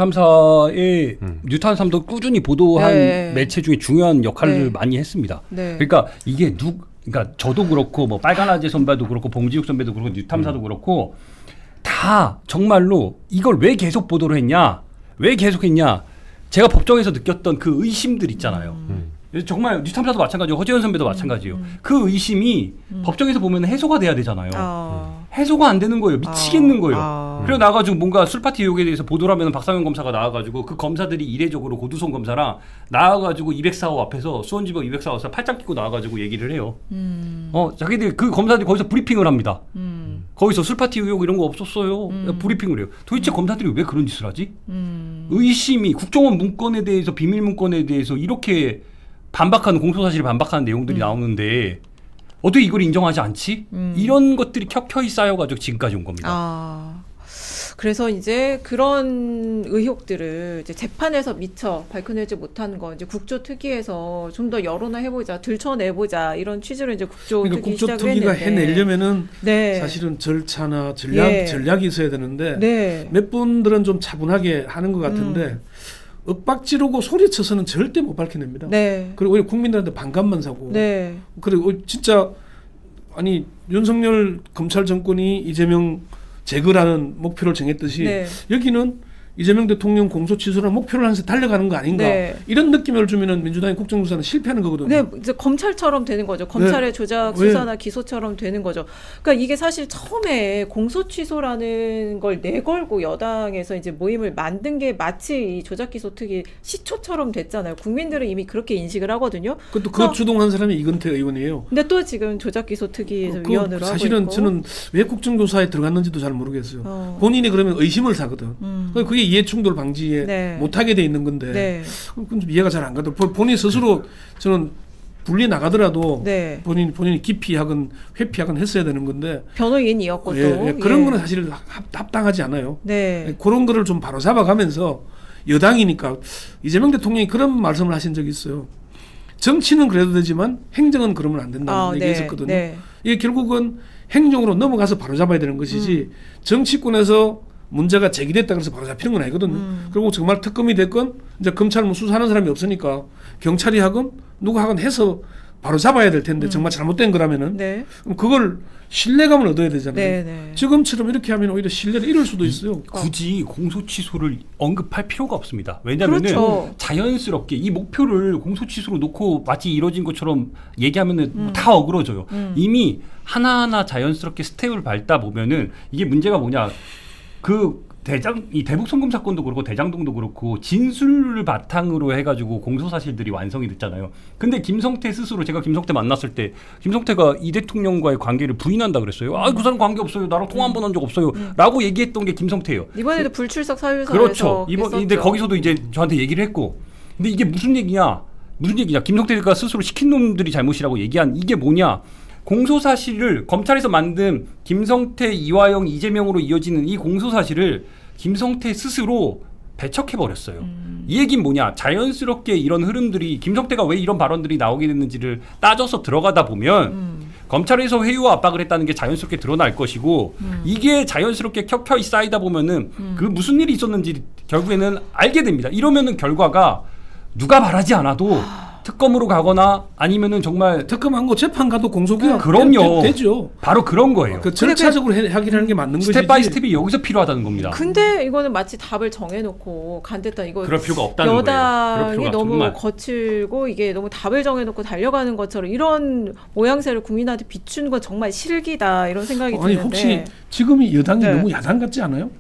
탐사의 뉴탄삼도 꾸준히 보도한 네. 매체 중에 중요한 역할을 네. 많이 했습니다. 네. 그러니까 이게 그러니까 저도 그렇고 뭐 빨간아재 선배도 그렇고 봉지욱 선배도 그렇고 뉴탐사도 그렇고 다 정말로 이걸 왜 계속 보도를 했냐, 왜 계속했냐, 제가 법정에서 느꼈던 그 의심들 있잖아요. 정말 뉴탐사도 마찬가지고 허재현 선배도 마찬가지예요. 그 의심이 법정에서 보면 해소가 돼야 되잖아요. 해소가 안 되는 거예요. 미치겠는 거예요. 그래서 나가지고 뭔가 술파티 의혹에 대해서 보도를 하면 박상현 검사가 나와가지고 그 검사들이 이례적으로 고두성 검사랑 나와가지고 204호 앞에서 수원지법 204호에서 팔짱 끼고 나와가지고 얘기를 해요. 자기들 그 검사들이 거기서 브리핑을 합니다. 거기서 술파티 의혹 이런 거 없었어요. 브리핑을 해요. 도대체 검사들이 왜 그런 짓을 하지? 의심이 국정원 문건에 대해서 비밀 문건에 대해서 이렇게 반박하는 공소사실에 반박하는 내용들이 나오는데 어떻게 이걸 인정하지 않지? 이런 것들이 켜켜이 쌓여가지고 지금까지 온 겁니다. 그래서 이제 그런 의혹들을 이제 재판에서 미처 밝혀내지 못한 거 이제 국조특위에서 좀 더 여론화해보자, 들춰내보자 이런 취지로 이제 국조특위 그러니까 시작을 국조특위가 했는데 해내려면은 네. 사실은 절차나 전략이 있어야 되는데 네. 몇 분들은 좀 차분하게 하는 것 같은데 윽박 지르고 소리쳐서는 절대 못 밝혀냅니다. 네. 그리고 오히려 국민들한테 반감만 사고. 네. 그리고 진짜 아니 윤석열 검찰 정권이 이재명 제거라는 목표를 정했듯이 네. 여기는 이재명 대통령 공소 취소라는 목표를 하면서 달려가는 거 아닌가 네. 이런 느낌을 주면은 민주당의 국정조사는 실패하는 거거든요. 네, 이제 검찰처럼 되는 거죠. 검찰의 조작 수사나 기소처럼 되는 거죠. 그러니까 이게 사실 처음에 공소 취소라는 걸 내걸고 여당에서 이제 모임을 만든 게 마치 이 조작 기소 특위 시초처럼 됐잖아요. 국민들은 이미 그렇게 인식을 하거든요. 그것도 그 주동한 사람이 이건태 의원이에요. 근데 또 지금 조작 기소 특위에서 위원으로 하고 있고. 사실은 저는 왜 국정조사에 들어갔는지도 잘 모르겠어요. 본인이 그러면 의심을 사거든. 그게 이해충돌 방지에 네. 못하게 돼 있는 건데 네. 그건 좀 이해가 잘 안 가도 본인 스스로 저는 분리 나가더라도 네. 본인이 기피하건 회피하건 했어야 되는 건데 변호인이었고 또. 그런 거는 사실 합당하지 않아요. 네. 그런 거를 좀 바로 잡아가면서 여당이니까 이재명 대통령이 그런 말씀을 하신 적이 있어요. 정치는 그래도 되지만 행정은 그러면 안 된다는 얘기 했었거든요. 네. 이게 결국은 행정으로 넘어가서 바로 잡아야 되는 것이지 정치권에서 문제가 제기됐다 그래서 바로 잡히는 건 아니거든요. 그리고 정말 특검이 됐건 이제 검찰 뭐 수사하는 사람이 없으니까 경찰이 하건 누가 하건 해서 바로 잡아야 될 텐데 정말 잘못된 거라면은 네. 그럼 그걸 신뢰감을 얻어야 되잖아요. 네, 네. 지금처럼 이렇게 하면 오히려 신뢰를 잃을 수도 있어요. 굳이 공소 취소를 언급할 필요가 없습니다. 왜냐하면 그렇죠. 자연스럽게 이 목표를 공소 취소로 놓고 마치 이루어진 것처럼 얘기하면은 다 어그러져요. 이미 하나하나 자연스럽게 스텝을 밟다 보면은 이게 문제가 뭐냐? 이 대북 송금 사건도 그렇고 대장동도 그렇고 진술을 바탕으로 해가지고 공소 사실들이 완성이 됐잖아요. 근데 김성태 스스로 제가 김성태 만났을 때 김성태가 이 대통령과의 관계를 부인한다 그랬어요. 그 사람 관계 없어요. 나랑 통화 한 번 한 적 없어요.라고 얘기했던 게 김성태예요. 이번에도 불출석 사유서에서 그렇죠. 근데 거기서도 이제 저한테 얘기를 했고, 근데 이게 무슨 얘기냐? 김성태가 스스로 시킨 놈들이 잘못이라고 얘기한 이게 뭐냐? 공소사실을 검찰에서 만든 김성태, 이화영, 이재명으로 이어지는 이 공소사실을 김성태 스스로 배척해버렸어요. 이 얘기는 뭐냐? 자연스럽게 이런 흐름들이 김성태가 왜 이런 발언들이 나오게 됐는지를 따져서 들어가다 보면 검찰에서 회유와 압박을 했다는 게 자연스럽게 드러날 것이고 이게 자연스럽게 켜켜이 쌓이다 보면은 그 무슨 일이 있었는지 결국에는 알게 됩니다. 이러면은 결과가 누가 바라지 않아도 특검으로 가거나 아니면은 정말 특검한 거 재판 가도 공소기가 그럼요. 되죠. 바로 그런 거예요. 그 절차적으로 하긴 하는 게 맞는 것이지. 스텝 바이 스텝이 여기서 필요하다는 겁니다. 근데 이거는 마치 답을 정해놓고 간댔다 이거 그럴 필요가 없다는 거예요. 여당이 너무 정말. 거칠고 이게 너무 답을 정해놓고 달려가는 것처럼 이런 모양새를 국민한테 비추는 건 정말 실기다 이런 생각이 아니 드는데 혹시 지금이 여당이 네. 너무 야당 같지 않아요?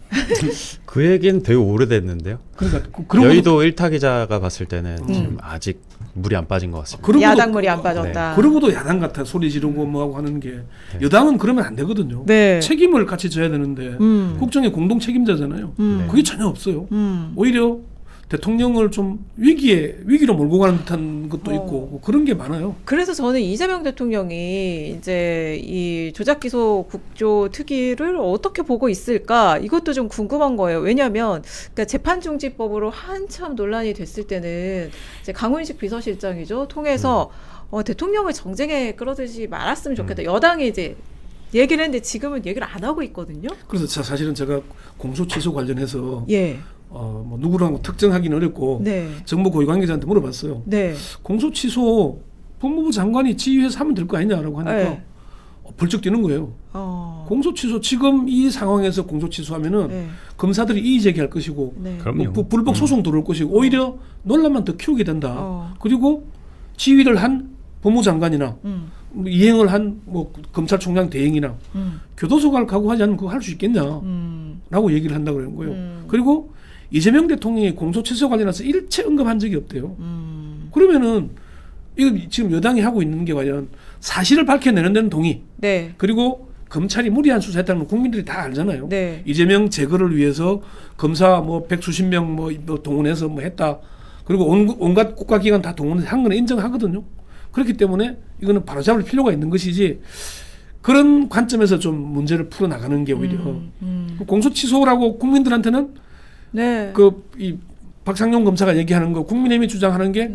그 얘기는 되게 오래됐는데요. 그러니까 여의도 1타 기자가 봤을 때는 지금 아직 물이 안 빠진 것 같습니다. 야당물이 안 빠졌다. 그러고도 야당 같아 소리 지르고 뭐하고 하는 게 여당은 그러면 안 되거든요. 네. 책임을 같이 져야 되는데 국정의 공동 책임자잖아요. 그게 전혀 없어요. 오히려 대통령을 좀 위기로 몰고 가는 듯한 것도 있고 뭐 그런 게 많아요. 그래서 저는 이재명 대통령이 이제 이 조작기소 국조특위를 어떻게 보고 있을까 이것도 좀 궁금한 거예요. 왜냐하면 그러니까 재판중지법으로 한참 논란이 됐을 때는 이제 강훈식 비서실장이죠 통해서 대통령을 정쟁에 끌어들이지 말았으면 좋겠다. 여당이 이제 얘기를 했는데 지금은 얘기를 안 하고 있거든요. 그래서 사실은 제가 공소 취소 관련해서 예. 뭐 누구라고 특정하기는 어렵고 네. 정부 고위 관계자한테 물어봤어요. 네. 공소 취소 법무부 장관이 지휘해서 하면 될 거 아니냐라고 하니까 네. 벌쩍 뛰는 거예요. 공소 취소 지금 이 상황에서 공소 취소하면은 네. 검사들이 이의 제기할 것이고 네. 그럼요. 불법 소송 들어올 것이고 오히려 논란만 더 키우게 된다. 그리고 지휘를 한 법무장관이나 이행을 한 뭐 검찰총장 대행이나 교도소 갈 각오하지 않으면 그거 할 수 있겠냐라고 얘기를 한다고 그러는 거예요. 그리고 이재명 대통령이 공소 취소 관련해서 일체 언급한 적이 없대요. 그러면은 이거 지금 여당이 하고 있는 게 과연 사실을 밝혀내는 데는 동의. 네. 그리고 검찰이 무리한 수사했다는 건 국민들이 다 알잖아요. 네. 이재명 제거를 위해서 검사 뭐 100수십 명 뭐 동원해서 뭐 했다. 그리고 온갖 국가기관 다 동원한 건 인정하거든요. 그렇기 때문에 이거는 바로잡을 필요가 있는 것이지 그런 관점에서 좀 문제를 풀어나가는 게 오히려 공소 취소라고 국민들한테는 네. 이 박상용 검사가 얘기하는 거 국민의힘이 주장하는 게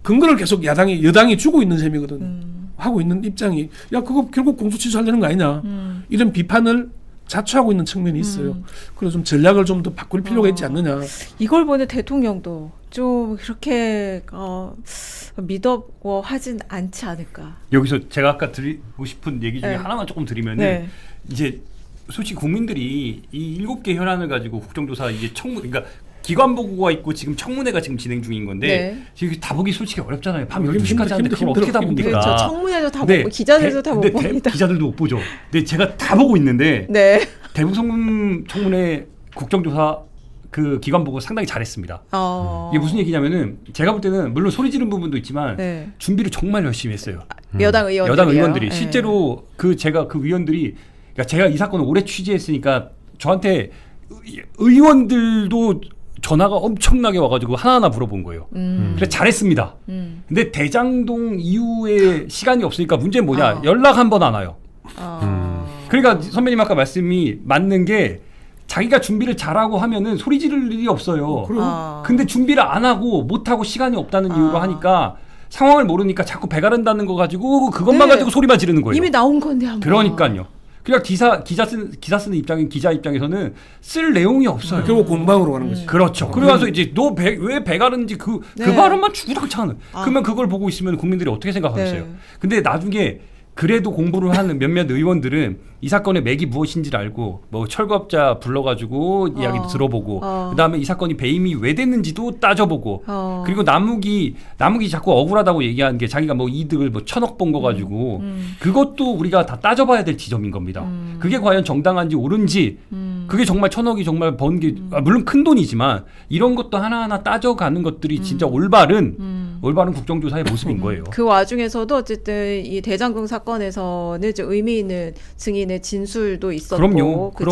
근거를 계속 여당이 주고 있는 셈이거든. 하고 있는 입장이 야 그거 결국 공소 취소하려는 거 아니냐 이런 비판을 자초하고 있는 측면이 있어요. 그래서 좀 전략을 좀 더 바꿀 필요가 있지 않느냐. 이걸 보는 대통령도 좀 그렇게 믿어하진 않지 않을까. 여기서 제가 아까 드리고 싶은 얘기 중에 네. 하나만 조금 드리면은 네. 이제 솔직히 국민들이 이 7개 현안을 가지고 국정조사 이제 그러니까 기관 보고가 있고 지금 청문회가 지금 진행 중인 건데 네. 지금 다 보기 솔직히 어렵잖아요. 밤 힘들어, 12시까지 하는데 그걸 어떻게 다 봅니까? 그렇죠. 청문회도 다 네. 보고 기자들도 다 못 근데 봅니다. 기자들도 못 보죠. 근데 제가 다 보고 있는데 네. 대북 청문회 국정조사 그 기관 보고 상당히 잘했습니다. 이게 무슨 얘기냐면은 제가 볼 때는 물론 소리 지른 부분도 있지만 네. 준비를 정말 열심히 했어요. 여당 의원들이 네. 실제로 제가 그 위원들이 그러니까 제가 이 사건을 오래 취재했으니까 저한테 의원들도 전화가 엄청나게 와가지고 하나하나 물어본 거예요. 그래서 잘했습니다. 근데 대장동 이후에 시간이 없으니까 문제는 뭐냐? 연락 한 번 안 와요. 그러니까 선배님 아까 말씀이 맞는 게 자기가 준비를 잘하고 하면은 소리 지를 일이 없어요. 근데 준비를 안 하고 못 하고 시간이 없다는 이유로 하니까 상황을 모르니까 자꾸 배가른다는 거 가지고 그것만 네. 가지고 소리만 지르는 거예요. 이미 나온 건데 한번. 그러니까요. 그냥 기자 쓰는 기자 입장에서는 쓸 내용이 없어요. 결국 공방으로 가는 거지. 그렇죠. 그래서 이제 너 왜 배가른지 그 네. 발언만 주구장창. 그러면 그걸 보고 있으면 국민들이 어떻게 생각하겠어요? 네. 근데 나중에 그래도 공부를 하는 몇몇 의원들은 이 사건의 맥이 무엇인지를 알고 뭐 철거업자 불러가지고 이야기도 들어보고 그다음에 이 사건이 배임이 왜 됐는지도 따져보고 그리고 남욱이 자꾸 억울하다고 얘기하는 게 자기가 뭐 이득을 뭐 1,000억 번 거 가지고 그것도 우리가 다 따져봐야 될 지점인 겁니다. 그게 과연 정당한지 옳은지 그게 정말 1,000억이 정말 번 게 물론 큰 돈이지만 이런 것도 하나하나 따져가는 것들이 진짜 올바른 국정조사의 모습인 거예요. 그 와중에서도 어쨌든 이 대장동 사건에서는 좀 의미 있는 증인의 진술도 있었고 그럼요. 그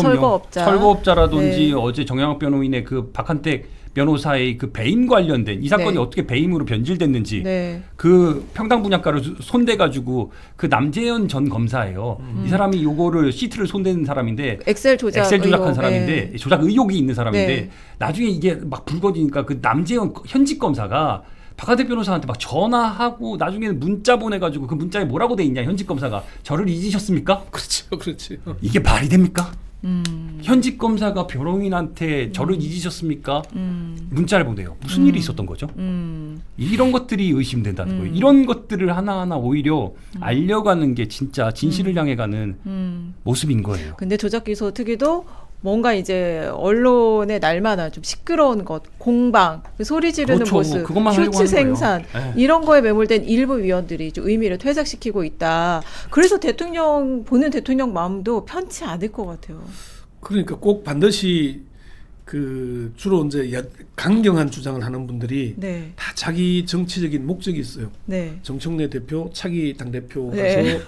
철거업자라든지 네. 어제 정영학 변호인의 그 박한택 변호사의 그 배임 관련된 이 사건이 네. 어떻게 배임으로 변질됐는지 네. 그 평당 분양가를 손대가지고 그 남재현 전 검사예요. 이 사람이 요거를 시트를 손댄 사람인데 엑셀 조작한 의혹, 사람인데 네. 조작 의혹이 있는 사람인데 네. 나중에 이게 막 불거지니까 그 남재현 현직 검사가 박한택 변호사한테 막 전화하고 나중에는 문자 보내가지고 그 문자에 뭐라고 돼 있냐 현직 검사가 저를 잊으셨습니까? 그렇지. 이게 말이 됩니까? 현직 검사가 변호인한테 저를 잊으셨습니까? 문자를 보내요. 무슨 일이 있었던 거죠? 이런 것들이 의심된다는 거예요. 이런 것들을 하나하나 오히려 알려가는 게 진짜 진실을 향해 가는 모습인 거예요. 근데 조작기소 특위도 뭔가 이제 언론의 날마다 좀 시끄러운 것, 공방, 그 소리 지르는 그렇죠. 모습, 그것만 하려고 쇼츠 하는 생산 거예요. 네. 이런 거에 매몰된 일부 위원들이 좀 의미를 퇴색시키고 있다. 그래서 보는 대통령 마음도 편치 않을 것 같아요. 그러니까 꼭 반드시 그 주로 이제 강경한 주장을 하는 분들이 네. 다 자기 정치적인 목적이 있어요. 네. 정청래 대표, 차기 당 대표 가서 네.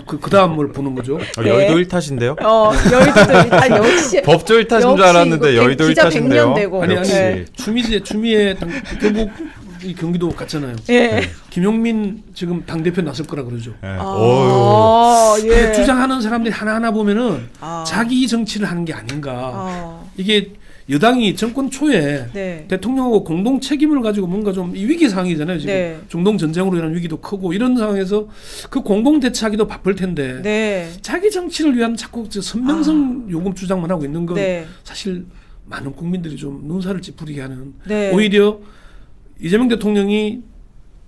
그 다음 뭘 보는 거죠. 여의도 일탓인데요? 여의도도 일단 역시 법조 일탓인 줄 역시 알았는데 이거 여의도 기자 일탓인데요. 100년 되고. 아니 네. 추미애 결국 이 경기도 갔잖아요. 예. 김용민 지금 당 대표 나설 거라 그러죠. 네. 예. 주장하는 사람들이 하나하나 보면은 아. 자기 정치를 하는 게 아닌가. 이게 여당이 정권 초에 네. 대통령하고 공동 책임을 가지고 뭔가 좀 이 위기 상황이잖아요. 지금 네. 중동 전쟁으로 인한 위기도 크고 이런 상황에서 그 공동 대처하기도 바쁠 텐데 네. 자기 정치를 위한 자꾸 선명성 요금 주장만 하고 있는 건 네. 사실 많은 국민들이 좀 눈살을 찌푸리게 하는 네. 오히려 이재명 대통령이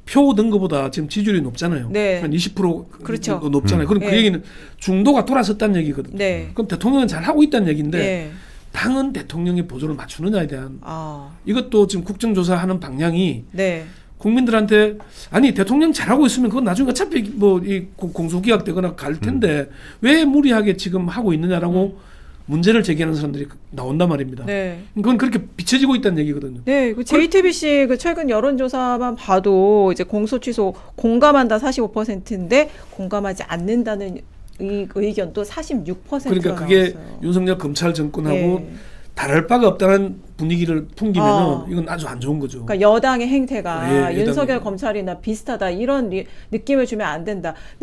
표 얻은 것보다 지금 지지율이 높잖아요. 네. 한 20% 그렇죠. 높잖아요. 그럼 그 네. 얘기는 중도가 돌아섰다는 얘기거든요. 네. 그럼 대통령은 잘 하고 있다는 얘기인데 네. 당은 대통령의 보조를 맞추느냐에 대한 아, 이것도 지금 국정조사하는 방향이 네. 국민들한테 아니 대통령 잘하고 있으면 그건 나중에 어차피 뭐 이 공소기각 되거나 갈 텐데 왜 무리하게 지금 하고 있느냐라고 문제를 제기하는 사람들이 나온단 말입니다. 네. 그건 그렇게 비춰지고 있다는 얘기거든요. 네, 그 JTBC 그 최근 여론조사만 봐도 이제 공소 취소 공감한다 45%인데 공감하지 않는다는 의견도 46%가 그러니까 그게 나왔어요. 윤석열 검찰 정권하고 네. 다를 바가 없다는 분위기를 풍기면은 아. 이건 아주 안 좋은 거죠. 그러니까 여당의 행태가 예, 윤석열 여당의. 검찰이나 비슷하다 이런 느낌을 주면 안 된다.